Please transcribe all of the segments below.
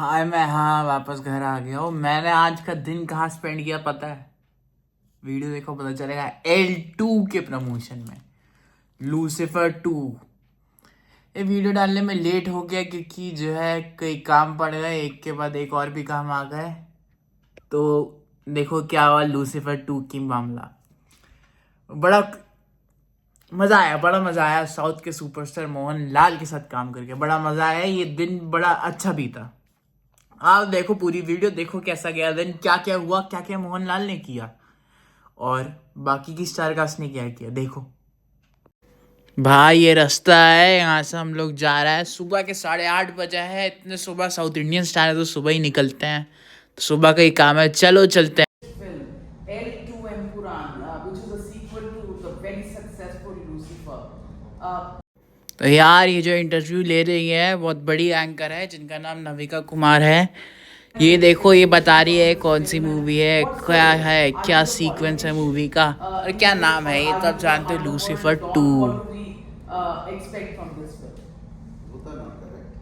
हाँ वापस घर आ गया हूँ। मैंने आज का दिन कहाँ स्पेंड किया पता है? वीडियो देखो पता चलेगा। L2 के प्रमोशन में लूसीफर 2। ये वीडियो डालने में लेट हो गया क्योंकि जो है कई काम पड़ गए, एक के बाद एक और भी काम आ गए। तो देखो क्या हुआ लूसीफर 2 की मामला। बड़ा मजा आया, बड़ा मजा आया। साउथ के सुपरस्टार मोहन लाल के साथ काम करके बड़ा मजा आया। ये दिन बड़ा अच्छा बीता। आप देखो पूरी वीडियो देखो कैसा गया दिन, क्या क्या हुआ, क्या क्या मोहनलाल ने किया और बाकी की स्टार कास्ट ने क्या किया देखो। भाई ये रास्ता है, यहाँ से हम लोग जा रहा है। सुबह के 8:30 बजे है। इतने सुबह साउथ इंडियन स्टार है तो सुबह ही निकलते हैं, तो सुबह का ही काम है। चलो चलते हैं। Film L2 Empuran, which is a sequel to the very successful Lucifer. तो यार ये जो इंटरव्यू ले रही है बहुत बड़ी एंकर है जिनका नाम नविका कुमार है। ये देखो ये बता रही है कौन सी मूवी है, क्या है, क्या सीक्वेंस है मूवी का और क्या नाम है। ये तो आप जानते हो, Lucifer 2। Both are not correct.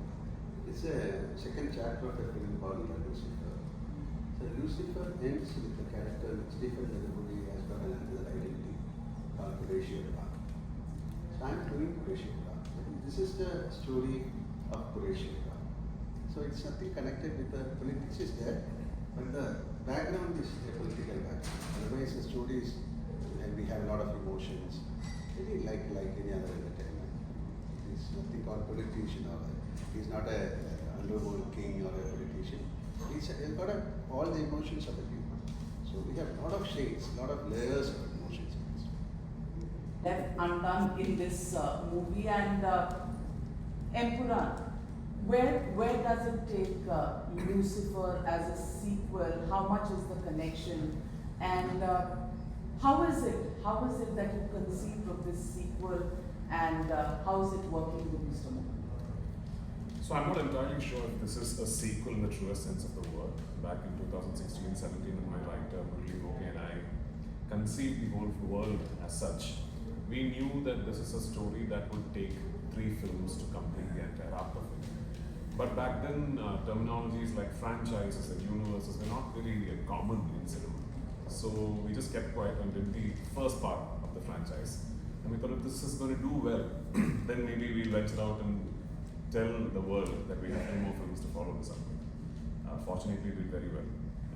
It's a second chapter of a film called Lucifer. So Lucifer ends with a character which different everybody has got another identity called Horatio Park. So I'm doing Horatio Park. This is the story of Horatio Park. So it's nothing connected with the politics is there, but the background is a political background. Otherwise the story is, and we have a lot of emotions, really like any other entertainment. He's nothing called politician or he's not a underworld king or a politician. He's got all the emotions of a human. So we have a lot of shades, a lot of layers of emotions in this. Left undone in this movie. And Empuran, where does it take Lucifer as a sequel? How much is the connection? And how is it that you conceived of this sequel? And how is it working with Mr. Mohan? So I'm not entirely sure if this is a sequel in the truest sense of the word. Back in 2016-17, when my writer Murli Gopi and I conceived the whole world as such, we knew that this is a story that would take 3 films to complete the entire arc of it. But back then, terminologies like franchises and universes were not very common in cinema. So we just kept quiet and did the first part of the franchise. And we thought if this is going to do well, then maybe we'll venture out and tell the world that we have 2 more films to follow this up. Fortunately, we did very well.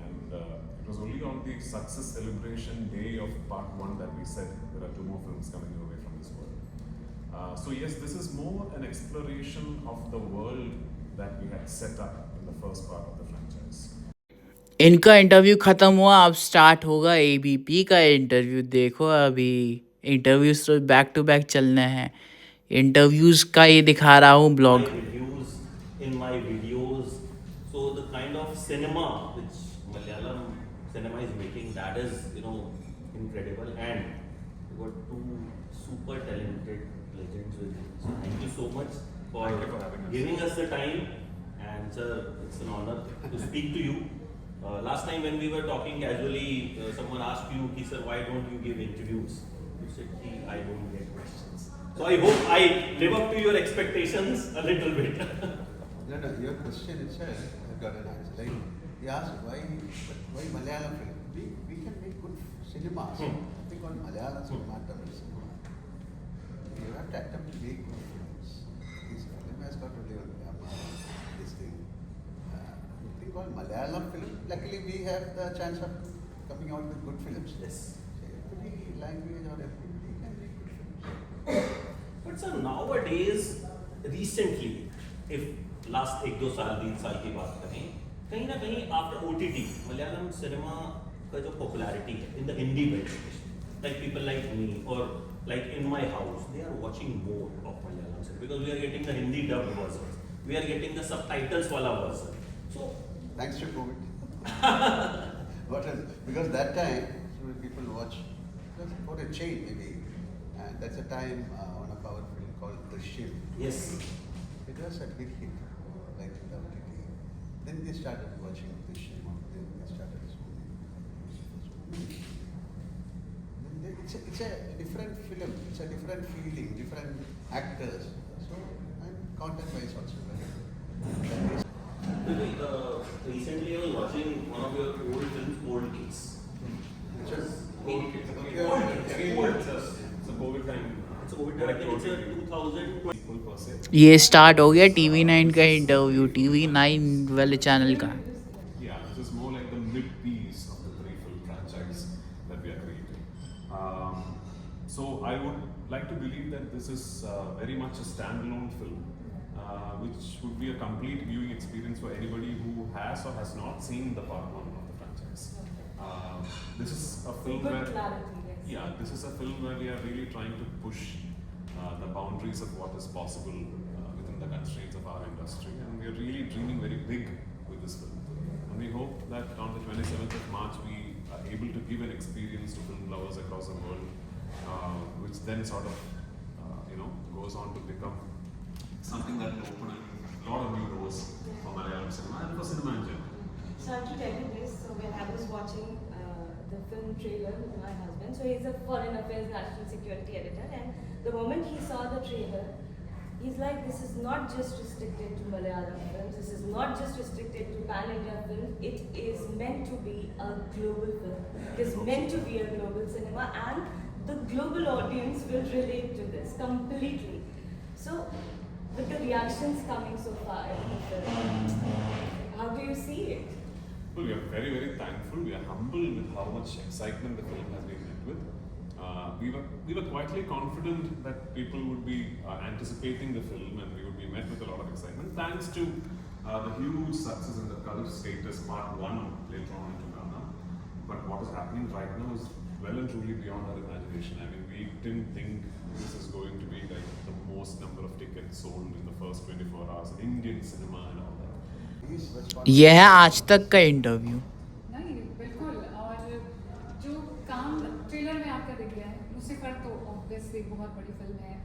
And it was only on the success celebration day of part 1 that we said there are 2 more films coming your way from this world. So yes, this is more an exploration of the world that we had set up in the first part of the franchise. इनका interview खत्म हुआ, अब start होगा ABP का interview. देखो अभी interviews तो back to back चलने हैं। इंटरव्यूज का ये दिखा रहा हूँ blog. reviews in my videos. So the kind of cinema which Malayalam cinema is making, that is, incredible. And we got 2 super talented legends with you. So thank you so much for Thank you for having us. giving us the time. And sir, it's an honor to speak to you. Last time when we were talking casually, someone asked you, sir, why don't you give interviews? You said, I don't get questions. So I hope I live up to your expectations a little bit. No, your question itself, I've got an answer. Like, he asked why Malayalam film? We can make good cinemas. I think on Malayalam cinema, Tamil cinema. You have to attempt to make good films. This film has got to live on this thing. I think on Malayalam film, luckily we have the chance of coming out with good films. Yes. Every language or everybody can make good films. But sir, nowadays, recently, if last 1-2 साल 3 साल की बात करें, कहीं ना कहीं after OTT Malayalam cinema का जो पॉपुलैरिटी है in the Hindi belt, like people like me or like in my house, they are watching more of Malayalam cinema because we are getting the Hindi dubbed versions, we are getting the subtitles wala version. So Thanks to COVID. What is because that time so many people watch for a change maybe, and that's a time one of our film called Drishyam. yes, It was a big hit, like in the OTT. Then they started watching Drishyam. Then they started this movie. It's a different film. It's a different feeling, different actors. So and content wise also. That is Recently I was watching one of your old films, Old Case. Which is Old Case. Okay. Old Case. Old Case. It's a COVID time. It's a COVID time. I think it's a 2020. Sequel per se. ये start हो गया TV9 का interview, TV9 वाले channel का. Yeah, this is more like the mid-piece of the three-film franchise that we are creating. So I would like to believe that this is very much a standalone film, which would be a complete viewing experience for anybody who has or has not seen the part one of the franchise. This is a film Good where, clarity, yes. yeah, this is a film where we are really trying to push the boundaries of what is possible within the constraints of our industry, and we are really dreaming very big with this film. And we hope that on the 27th of March we are able to give an experience to film lovers across the world, which then sort of goes on to become something that will open a lot of new doors for Malayalam cinema and for cinema in general. So I have to tell you this. So when I was watching the film trailer with my husband, so he's a foreign affairs national security editor, and the moment he saw the trailer, he's like, this is not just restricted to Malayalam films, this is not just restricted to pan-India films, it is meant to be a global film. It is meant to be a global cinema, and the global audience will relate to this completely. So, with the reactions coming so far in the film, how do you see it? Well, we are very, very thankful. We are humbled with how much excitement the film has been met with. We were quietly confident that people would be anticipating the film and we would be met with a lot of excitement, thanks to the huge success in the cult status part 1 later on into Ghana. But what is happening right now is well and truly beyond our imagination. I mean, we didn't think this is going to be like the most number of tickets sold in the first 24 hours in Indian cinema and all that. He's responsible. ये है आज तक का interview. नहीं बिल्कुल. और जो काम ट्रेलर में आपका दिख गया है, लूसीफर तो ऑब्वियसली बहुत बड़ी फिल्म है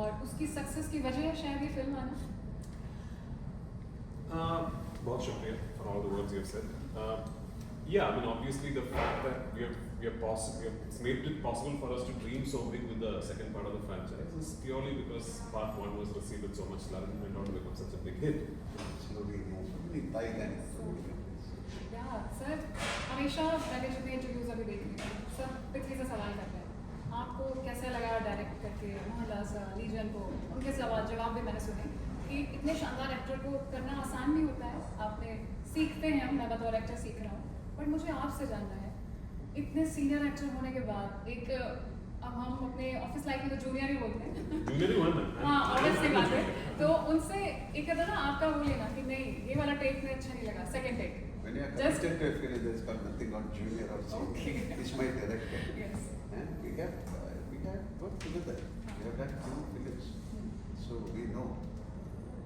और उसकी सक्सेस की वजह है शायद ये फिल्म आना. बहुत शुक्रिया for all the words you have said. Yeah, I mean, obviously the fact that it's made it possible for us to dream so big with the second part of the franchise is purely because part 1 was received with so much love and went on to become such a big hit. Slowly, slowly Thailand. या sir हमेशा मैंने जितने interviews अभी देखे हैं सब पृथ्वी से सवाल करते हैं आपको कैसा लगा डायरेक्ट करके मोहनलाल सर लीजन को. उनके जवाब भी मैंने सुने कि इतने शानदार एक्टर को करना आसान नहीं होता है. आपने सीखते हैं, मैं बतौर एक्टर सीख रहा हूँ, बट मुझे आपसे जानना है इतने सीनियर एक्टर होने के बाद एक अब हम अपने ऑफिस लाइफ में तो जूनियर ही बोलते हैं. Junior ही हुआ ना? हाँ ऑब्वियसली बात है. तो उनसे एक कहता ना आपका वो लेना कि नहीं ये वाला टेक में अच्छा नहीं लगा, second take. When you are Just- committed to a film, there's got nothing on junior or senior. Okay. It's my director. Yes. And we have worked together. We have done 2 films. So we know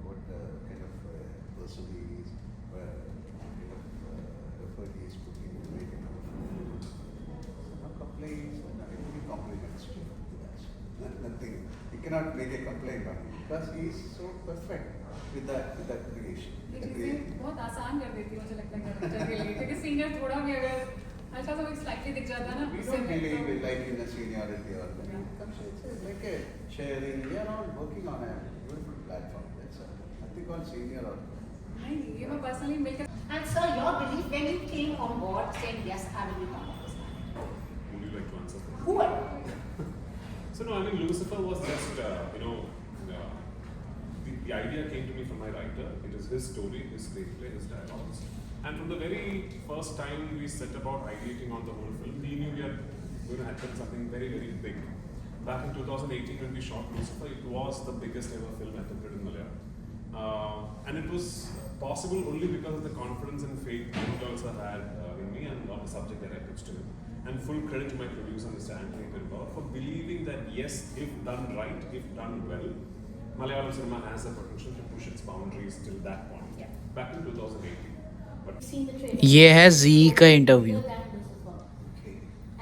what kind of person he is, what kind of effort he is putting in making our film. No complaints, everybody compliments to that. Nothing. You cannot make a complaint on him because he is so perfect with that creation. ये the चीज़ें creation. बहुत आसान कर देती है मुझे लगता है डायरेक्टर के लिए, क्योंकि सीनियर थोड़ा भी अगर अच्छा तो स्लाइटली दिख जाता है ना We उससे don't में believe तो- in like in a seniority or anything. It's like a sharing. We are all working on a beautiful platform. That's all. Nothing on senior or. नहीं ये मैं पर्सनली मिलकर. And sir, your belief when you came on board saying yes, I will be part of this. Would you like to answer that? Who are you? So no, I mean Lucifer was just the idea came to me from my writer. It is his story, his screenplay, his dialogues. And from the very first time we set about ideating on the whole film, we knew we are going to attempt something very, very big. Back in 2018 when we shot Lucifer, it was the biggest ever film attempted in Malayalam. And it was possible only because of the confidence and faith Mahmood also had in me and on the subject that I pitched to him. And full credit to my producer, Mr. Anthony Perumbauer, for believing that yes, if done right, if done well, Malayalam cinema has the potential to push its boundaries till that point. Yeah. Back in 2018. But You've seen the trailer. ये है जी का interview. Bigger than Lucifer. Okay.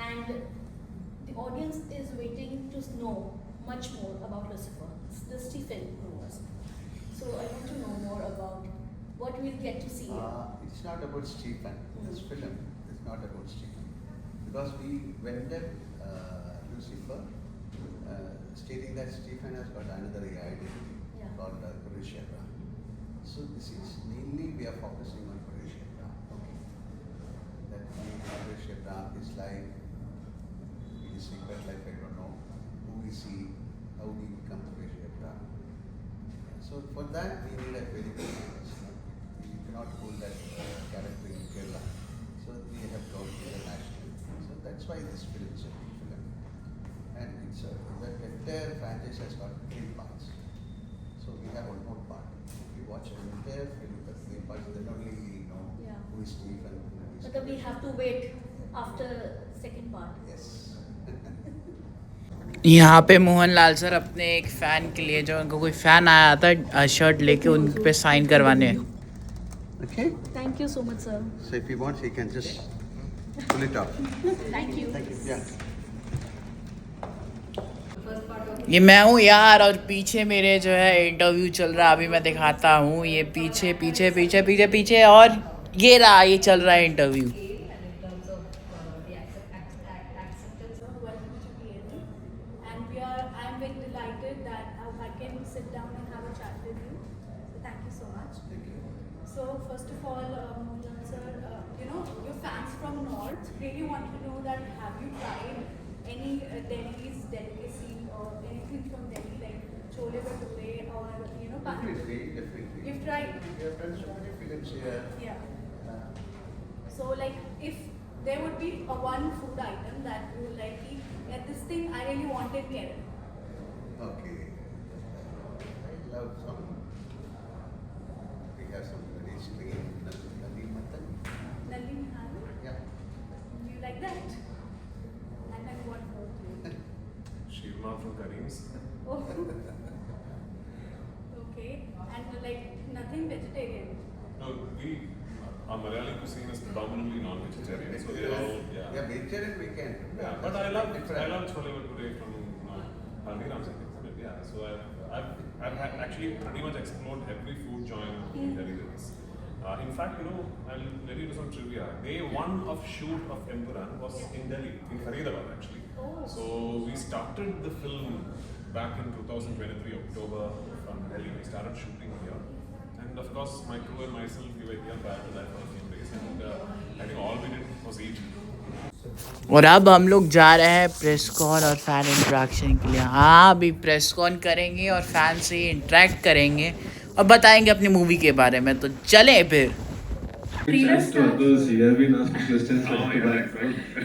And the audience is waiting to know much more about Lucifer, the Stephen Universe. So I want to know more about what we'll get to see. It's not about Stephen. This film is not about Stephen. Because we vended Lucifer stating that Stephen has got another identity Yeah. called Kurusheva. So this is mainly we are focusing on Paresh Ram. Okay. That Paresh Ram is like his secret life. I don't know who is he, how he become Paresh Ram. So for that we need a very good artist. You cannot pull that character in Kerala. So we have gone international. So that's why this film is a big film. And it's the entire franchise has got 3 parts. So we have one more part. If you watch an entire film with 3 parts, then only you know Yeah. who is Stephen. Who is But then we have to wait after second part. Yes. यहाँ पे Mohanlal sir अपने एक fan के लिए, जो उनको कोई fan आया था शर्ट लेके, उन पे साइन करवाने. Okay. Thank you so much, sir. So if he wants, he can just pull it off. Thank you. Thank you. Yeah. ये मैं हूँ यार, और पीछे मेरे जो है इंटरव्यू चल रहा है. अभी मैं दिखाता हूँ, ये पीछे पीछे पीछे पीछे पीछे, और ये रहा, ये चल रहा है interview. And I am very delighted that I can sit down and have a chat with you. So thank you so much. Thank you. So first of all, Mohan sir, your fans from North really want to know that have you tried any Delhi's delicacy or anything from Delhi like chole bhature or pani puri? Definitely. You've tried? We have done so many films here. Yeah. So like if there would be a one food item that you would like eat, this thing I really want in Kerala. Okay. I love some. We have some very strange Nandi mutton. Nalli Nihari, Yeah. you like that? And then what more do you? Shirma from Kareem's. Oh. Okay. And like nothing vegetarian. No, our Malayali cuisine is predominantly non-vegetarian, so they are all, Yeah, vegetarian we can. Yeah, but I love chole bhature from Haldiram's, I think. Yeah, so I've actually pretty much explored every food joint in Delhi there is. In fact, I'll let you do some trivia. Day 1 of shoot of Empuran was in Delhi, in Faridabad actually. Oh. So we started the film back in 2023 October from Delhi. We started shooting here. And of course, my crew and myself, we were here prior to that for a few days. And I think all we did was eat. और अब हम लोग जा रहे हैं press cone और fan interaction के लिए. हाँ, अभी प्रेस कॉन करेंगे और फैन से इंटरेक्ट करेंगे और बताएंगे अपनी मूवी के बारे में. तो चलें फिर. Thanks to others, you have been asked questions back to back.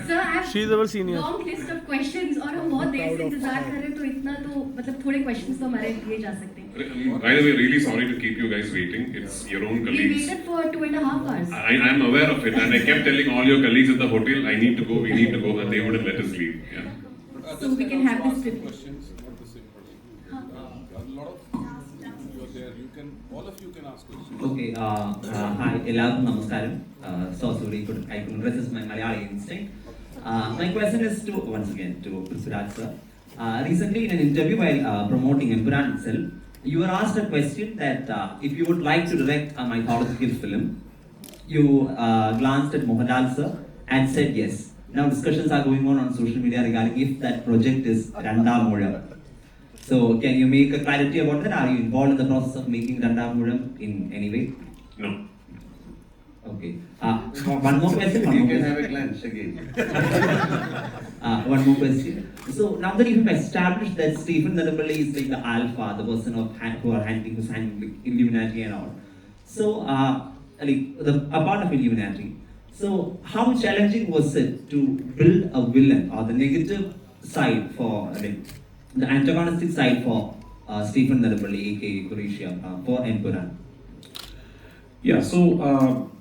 Sir, I have She's our senior. long list of questions और हम बहुत देर से इंतजार कर रहे हैं, तो इतना तो मतलब थोड़े questions तो हमारे लिए जा सकते हैं. By the way, really sorry to keep you guys waiting. It's your own We colleagues. waited for 2.5 hours. I am aware of it, and I kept telling all your colleagues at the hotel, I need to go, we need to go, and they wouldn't let us leave. Yeah. So we can have this trip. Questions, not the same person. A lot of you are there. You can, all of you can ask questions. Okay, hi, എല്ലാവർക്കും നമസ്കാരം. So sorry, I couldn't resist my Malayali instinct. My question is to, once again, to Prithviraj sir. Recently in an interview while promoting Empuran itself, you were asked a question that if you would like to direct a mythological film, you glanced at Mohanlal sir and said yes. Now discussions are going on social media regarding if that project is Randamoolam. So can you make a clarity about that? Are you involved in the process of making Randamoolam in any way? No. Okay. One more question. You can have a glance again. One more question. So now that you have established that Stephen Nadampally is like the alpha, the person who's handling Illuminati and all. So a part of Illuminati. So how challenging was it to build a villain or the negative side for the antagonistic side for Stephen Nadampally, aka Kurisha, for Empuran? Yeah, so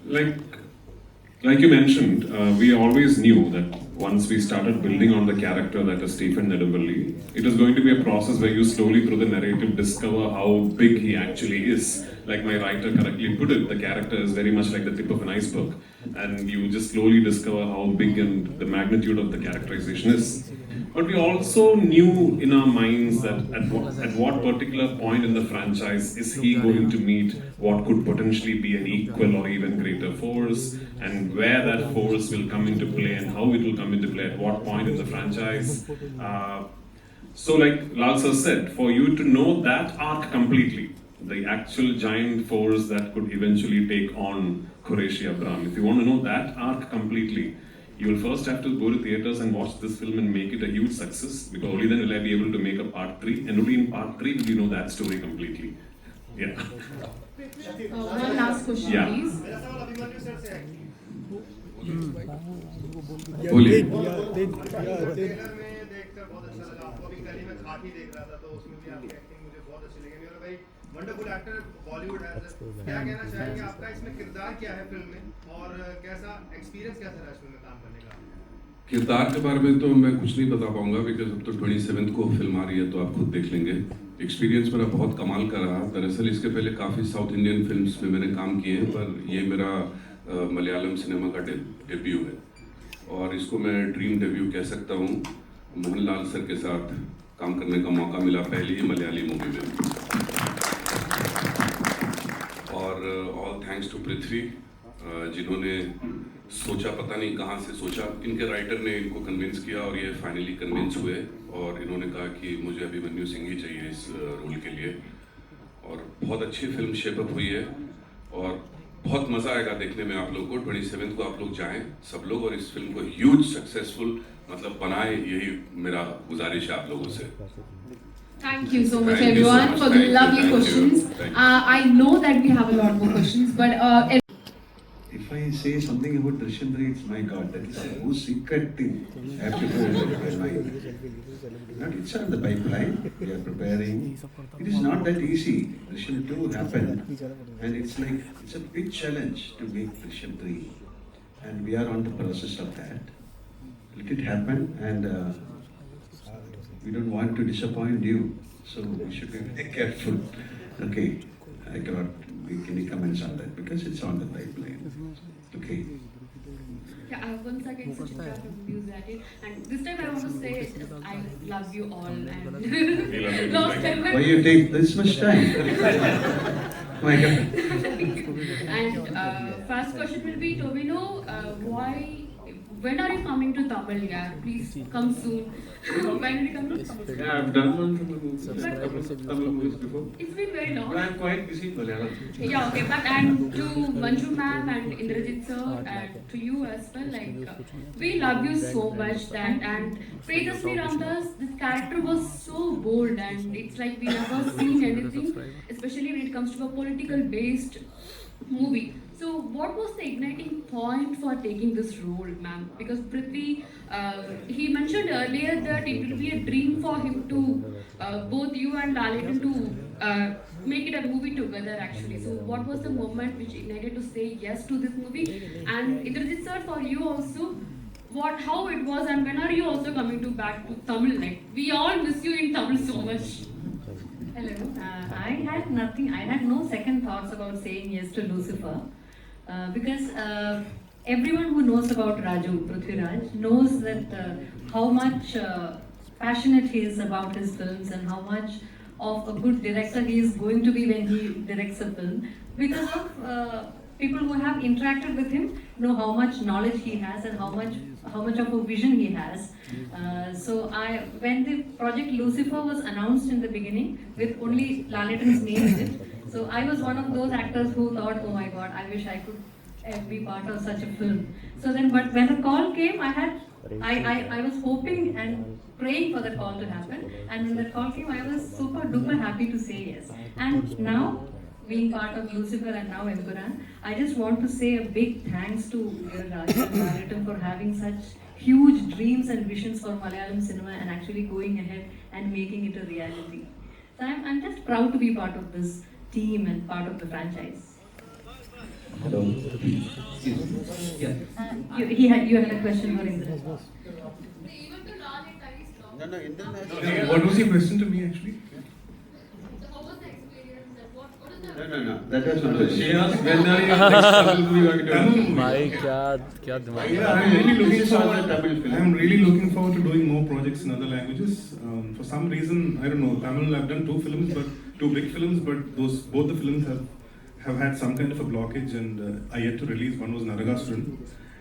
like you mentioned, we always knew that once we started building on the character that is Stephen Nadampally, it is going to be a process where you slowly through the narrative discover how big he actually is. Like my writer correctly put it, the character is very much like the tip of an iceberg, and you just slowly discover how big and the magnitude of the characterization is. But we also knew in our minds that at what particular point in the franchise is he going to meet what could potentially be an equal or even greater force, and where that force will come into play and how it will come into play at what point in the franchise. So like Lal sir said, for you to know that arc completely, the actual giant force that could eventually take on Qureshi Abram. If you want to know that arc completely, you will first have to go to theaters and watch this film and make it a huge success, because only then will I be able to make a part 3, and only in part 3 will you know that story completely. Yeah. One last question, Yeah. please. बोलिए। Wonderful actor Bollywood है, क्या कहना चाहेंगे, आपका इसमें किरदार क्या है फिल्म में, और कैसा एक्सपीरियंस कैसा रहा इस फिल्म में काम करने का? किरदार के बारे में तो मैं कुछ नहीं बता पाऊंगा, बिकॉज अब तो 27th को फिल्म आ रही है, तो आप खुद देख लेंगे। एक्सपीरियंस मेरा बहुत कमाल का रहा। दरअसल इसके पहले काफ़ी साउथ इंडियन फिल्म्स में मैंने काम किए हैं, पर ये मेरा मलयालम सिनेमा का डेब्यू है, और इसको मैं ड्रीम डेब्यू कह सकता हूँ। मोहनलाल सर के साथ काम करने का मौका मिला पहली ही मलयाली मूवी में, और ऑल थैंक्स टू पृथ्वी, जिन्होंने सोचा, पता नहीं कहाँ से सोचा, इनके राइटर ने इनको कन्विंस किया और ये फाइनली कन्विंस हुए, और इन्होंने कहा कि मुझे अभिमन्यु सिंह ही चाहिए इस रोल के लिए, और बहुत अच्छी फिल्म शेपअप हुई है, और बहुत मज़ा आएगा देखने में आप लोग को। 27th को आप लोग जाएं सब लोग, और इस फिल्म को ह्यूज सक्सेसफुल मतलब बनाएं, यही मेरा गुजारिश है आप लोगों से। Thank you so much, Thank you so everyone, much. for the Thank you, lovely thank you, questions. thank I know that we have a lot more questions, but If I say something about Drishyam 3, it's my God, that is a most secret thing I have to do in my mind. Not, it's on the pipeline, we are preparing. It is not that easy. Drishyam 2 happened, and it's like, it's a big challenge to make Drishyam 3. And we are on the process of that. Let it happen, and we don't want to disappoint you, so we should be very careful. Okay, I cannot make any comments on that because it's on the pipeline. Okay. Yeah, once again, Suchitra from News Added. And this time I want to say I love you all. And last time Why you take this much time? My God. And first question will be, Tobino, when are you coming to Tamil? Yeah, please come soon. When are you coming to Tamil? Yeah, I've done one Tamil movies before. It's been very long. But I'm quite busy in Malayalam. Yeah, okay, but and to Manju ma'am and Indrajit sir and to you as well, like we love you so much that, and Priyasmi Ramdas, this character was so bold, and it's like we never seen anything, especially when it comes to a political based movie. So what was the igniting point for taking this role, ma'am? Because Prithvi, he mentioned earlier that it will be a dream for him to, both you and Lalitan to make it a movie together actually. So what was the moment which ignited to say yes to this movie? And Indrajit sir, for you also, how it was, and when are you also coming back to Tamil? Like, we all miss you in Tamil so much. Hello. I had no second thoughts about saying yes to Lucifer, because everyone who knows about Raju, Prithviraj, knows that how much passionate he is about his films and how much of a good director he is going to be when he directs a film. Because of people who have interacted with him know how much knowledge he has and how much of a vision he has. So when the project Lucifer was announced in the beginning with only Lalitan's name in it, so I was one of those actors who thought, oh my God, I wish I could be part of such a film. So then, but when the call came, I was hoping and praying for the call to happen, and when the call came, I was super duper happy to say yes. And now, being part of Lucifer and now Empuran, I just want to say a big thanks to Raj and Lalitan for having such huge dreams and visions for Malayalam cinema and actually going ahead and making it a reality. So I'm just proud to be part of this team and part of the franchise. Hello. Yeah. You had a question for Indrajit. No, What was your question to me actually? No. That was not it. She asked when are you next Tamil movie going to do? भाई क्या दिमाग Yeah, I'm really looking forward to doing more projects in other languages. For some reason, I don't know, Tamil, I've done two big films, but both the films have had some kind of a blockage, and I yet to release. One was Naragasuran,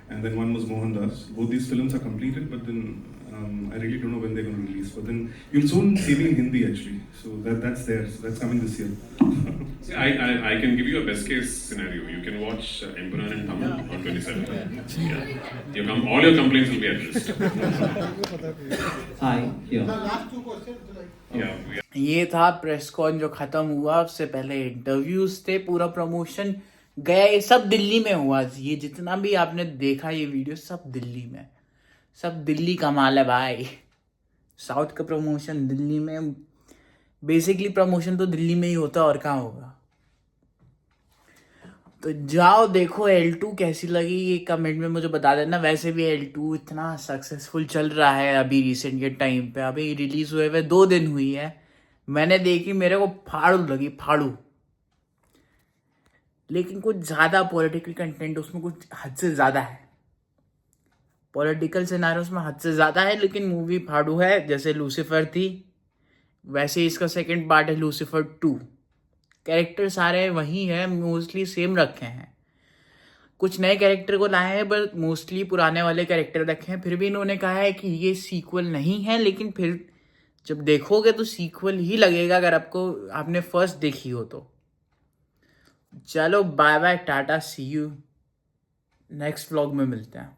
and then one was Mohandas. Both these films are completed, but then I really don't know when they're going to release. But then you'll soon see me in Hindi actually, so that's there. So that's coming this year. See, I can give you a best case scenario. You can watch Emperor in Tamil on 27th. Yeah. All your complaints will be addressed. Hi, here. Last two questions. Yeah. ये था press cone जो खत्म हुआ, उससे पहले interviews थे, पूरा promotion गया, ये सब दिल्ली में हुआ। ये जितना भी आपने देखा ये वीडियो सब दिल्ली में, सब दिल्ली का माल है भाई। साउथ का प्रमोशन दिल्ली में, बेसिकली प्रमोशन तो दिल्ली में ही होता है, और कहाँ होगा। तो जाओ देखो L2 कैसी लगी, ये कमेंट में मुझे बता देना। वैसे भी L2 इतना सक्सेसफुल चल रहा है अभी रिसेंट के टाइम पे, अभी रिलीज हुए हुए 2 दिन हुई है, मैंने देखी, मेरे को फाड़ू लगी, फाड़ू। लेकिन कुछ ज़्यादा पॉलिटिकल कंटेंट उसमें कुछ हद से ज़्यादा है, पॉलिटिकल सिनारियो उसमें हद से ज़्यादा है, लेकिन मूवी फाड़ू है। जैसे लूसीफर थी, वैसे इसका सेकंड पार्ट है लूसीफर 2। कैरेक्टर सारे वही है, मोस्टली सेम रखे हैं, कुछ नए कैरेक्टर को लाए हैं, बट मोस्टली पुराने वाले कैरेक्टर रखे हैं। फिर भी इन्होंने कहा है कि ये सीक्वल नहीं है, लेकिन फिर जब देखोगे तो सीक्वल ही लगेगा, अगर आपने फर्स्ट देखी हो तो। चलो bye bye, ta-ta, see you, next vlog में मिलते हैं।